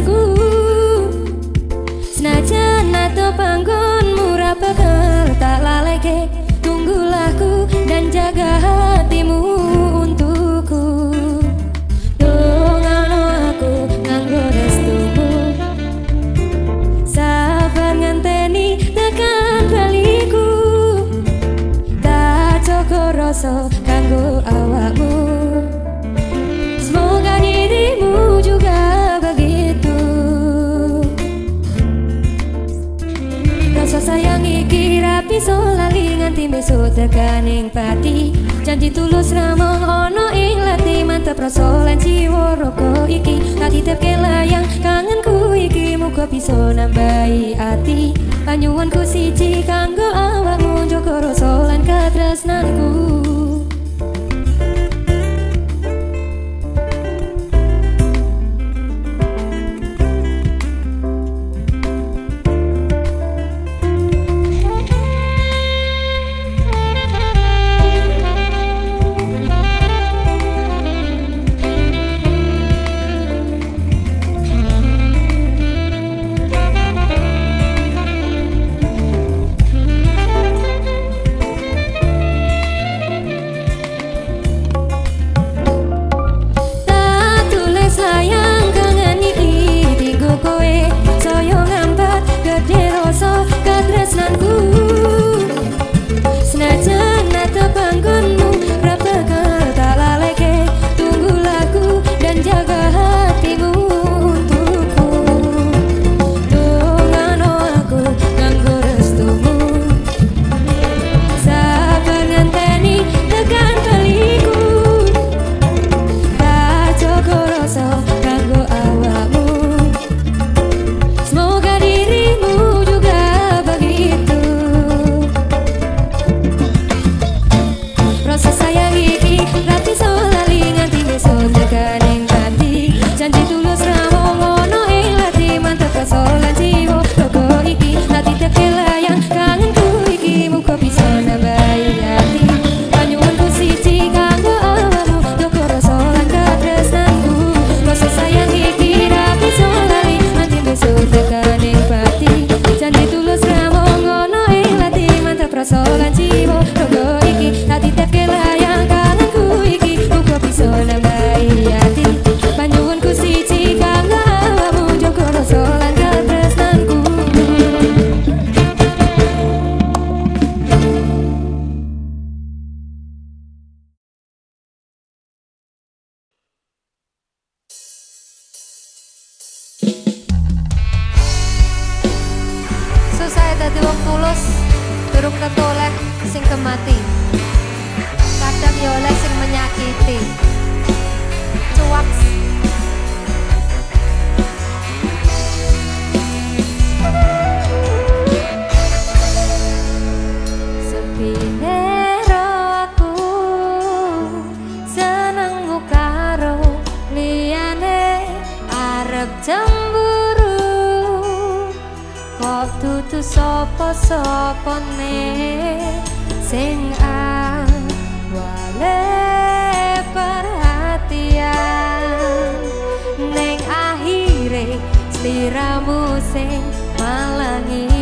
tresnanku. Senajan nato panggonmu ra bakal tak laleke. Tunggulah ku dan jaga hatimu untukku. Dongano aku nganggo restumu. Sabar ngenteni tekan baliku. Tak cukup rasa kanggo awakmu. Semoga dirimu juga begitu. Rasa sayang iki ra bisa lali nganti besok tekaning pati. Janji tulus ramong ono ing lati. Mantep rasa lan jiwa roko iki. Tak titipke layang kangenku iki. Muga bisa nambahi ati. Panyuwunku siji kanggo awakmu. Jaga rasa lan katresnanku. Senajan nato panggonmu ra bakal tak laleke. Tunggulah ku dan jaga hatimu untukku. Dongano aku nganggo restumu. Sabar ngenteni tekan baliku. Tak cukup rasa kanggo awakmu. Semoga dirimu juga begitu. Rasa sayang iki ra bisa lali nganti besok tekaning pati. Janji tulus ramong ono ing lati. Mantep rasa lan jiwa roko iki. Tak titipke layang kangenku iki. Muga bisa nambahi ati. Panyuwunku siji kanggo awakmu. Jaga rasa lan katresnanku. Rasa sayang iki ra bisa lali nganti besok tekaning pati. Janji tulus ramong ono ing lati. Mantep rasa lan jiwa roko iki. Tak titipke layang kangenku iki. Muga bisa nambahi ati. Panyuwunku siji kanggo awakmu. Jaga rasa lan katresnanku. Susah dadi wong tulus, durung tentu oleh sing kemati. Kadang ya oleh sing menyakiti. Cuak. Sepine ro aku senengmu karo liyane arep cemburu. Kok dudu sapa-sapane sing awale perhatian. Ning akhire sliramu sing malangi